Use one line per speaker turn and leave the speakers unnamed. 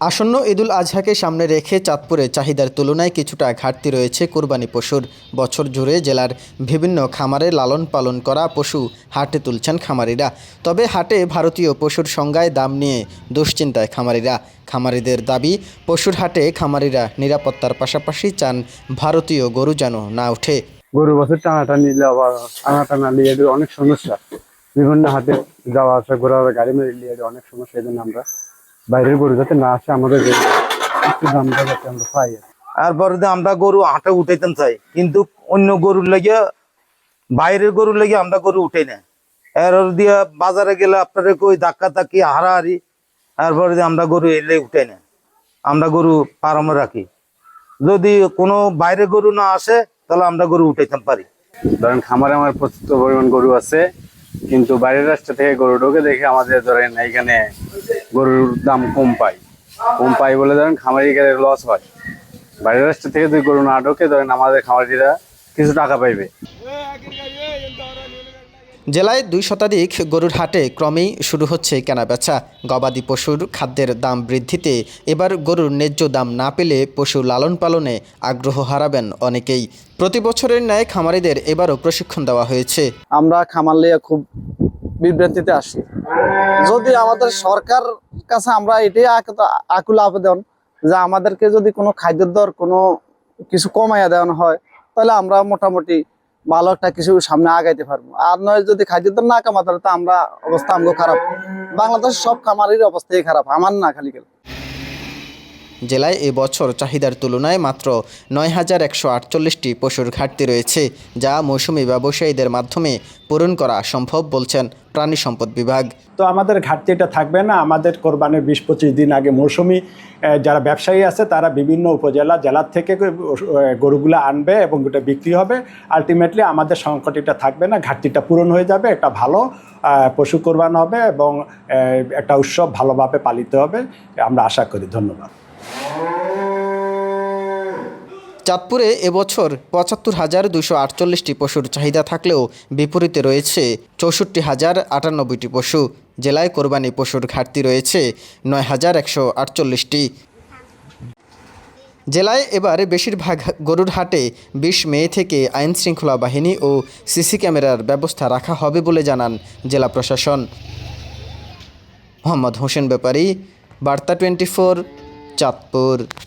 আসন্ন ঈদুল আজহাকে সামনে রেখে চাঁদপুরে চাহিদার তুলনায় কিছুটা ঘাটতি রয়েছে কোরবানি পশুর। বছর জুড়ে জেলার বিভিন্ন খামারে লালন পালন করা পশু হাটে তুলছেন খামারিরা। তবে হাটে ভারতীয় পশুর সংজ্ঞায় দাম নিয়ে দুশ্চিন্তায় খামারিরা। খামারিদের দাবি, পশুর হাটে খামারিরা নিরাপত্তার পাশাপাশি চান ভারতীয় গরু যেন না ওঠে।
গরু বছর টানাটা নিলে আবার টানা নিয়ে অনেক সমস্যা। বিভিন্ন হাটে যাওয়া আসা ঘোরা গাড়ি মেরে নিয়ে অনেক সমস্যা। এই জন্য আমরা বাইরের গরু যাতে না আসে, আমাদের একটু দামটা যাতে আমরা পাই।
তারপরে আমরা গরু হাটে উঠাইতাম চাই, কিন্তু অন্য গরুর লেগে, বাইরের গরুর লেগে আমরা গরু উঠাই না। এর দিয়ে বাজারে গেলে আপনারা কই ধাক্কা ধাক্কি হারাহারি, তারপরে আমরা গরু এলে উঠাই না। আমরা গরু পারামে রাখি, যদি কোনো বাইরের গরু না আসে তাহলে আমরা গরু উঠাইতাম পারি।
ধরেন খামারে আমার প্রচুর পরিমাণ গরু আছে, কিন্তু বাইরের রাস্তা থেকে গরু ঢোকে দেখে আমাদের ধরেন এইখানে গরুর দাম কম পাই বলে ধরেন খামারি লস হয়। বাইরের রাস্তা থেকে যদি গরু না ঢোকে ধরেন আমাদের খামারিরা কিছু টাকা পাইবে।
জেলায় 2 শতাধিক গরুর হাটে ক্রমেই শুরু হচ্ছে কেনাবেচা। গবাদি পশুর খাদ্যের দাম বৃদ্ধিতে এবার গরুর ন্যায্য দাম না পেলে পশু লালন পালনে আগ্রহ হারাবেন অনেকেই। প্রতি বছরের ন্যায় খামারিদের এবারও প্রশিক্ষণ দেওয়া হয়েছে।
আমরা খামার লিয়ে খুব বিভ্রান্তিতে আসি। যদি আমাদের সরকার কাছে আমরা এটাই আকুল আবেদন যে আমাদেরকে যদি কোনো খাদ্যের দর কোনো কিছু কমাইয়া দেওয়ানো হয়, তাহলে আমরা মোটামুটি ভালো একটা কিছু সামনে আগাইতে পারবো। আর নয় যদি খাদ্যের দর না কমা, তাহলে তো আমরা অবস্থা আমগো খারাপ। বাংলাদেশের সব খামারের অবস্থাই খারাপ, আমার না খালি গেল।
জেলায় এবছর চাহিদার তুলনায় মাত্র ৯,১৪৮টি পশুর ঘাটতি রয়েছে, যা মৌসুমি ব্যবসায়ীদের মাধ্যমে পূরণ করা সম্ভব বলছেন প্রাণী সম্পদ বিভাগ।
তো আমাদের ঘাটতিটা থাকবে না। আমাদের কোরবানির ২০-২৫ দিন আগে মৌসুমি যারা ব্যবসায়ী আছে তারা বিভিন্ন জেলার থেকে গরুগুলো আনবে এবং ওটা বিক্রি হবে। আলটিমেটলি আমাদের সংকটটা থাকবে না, ঘাটতিটা পূরণ হয়ে যাবে। একটা ভালো পশু কোরবান হবে এবং একটা উৎসব ভালোভাবে পালিত হবে, আমরা আশা করি। ধন্যবাদ।
চাঁদপুরে এবছর ৭৫,২৪৮টি পশুর চাহিদা থাকলেও বিপরীতে রয়েছে ৬৪,০৯৮টি পশু। জেলায় কোরবানি পশুর ঘাটতি রয়েছে ৯,১৪৮টি। জেলায় এবার বেশিরভাগ গরুর হাটে ২০ মে থেকে আইনশৃঙ্খলা বাহিনী ও সিসি ক্যামেরার ব্যবস্থা রাখা হবে বলে জানান জেলা প্রশাসন। মোহাম্মদ হোসেন ব্যাপারী, বার্তা 24, চাঁদপুর।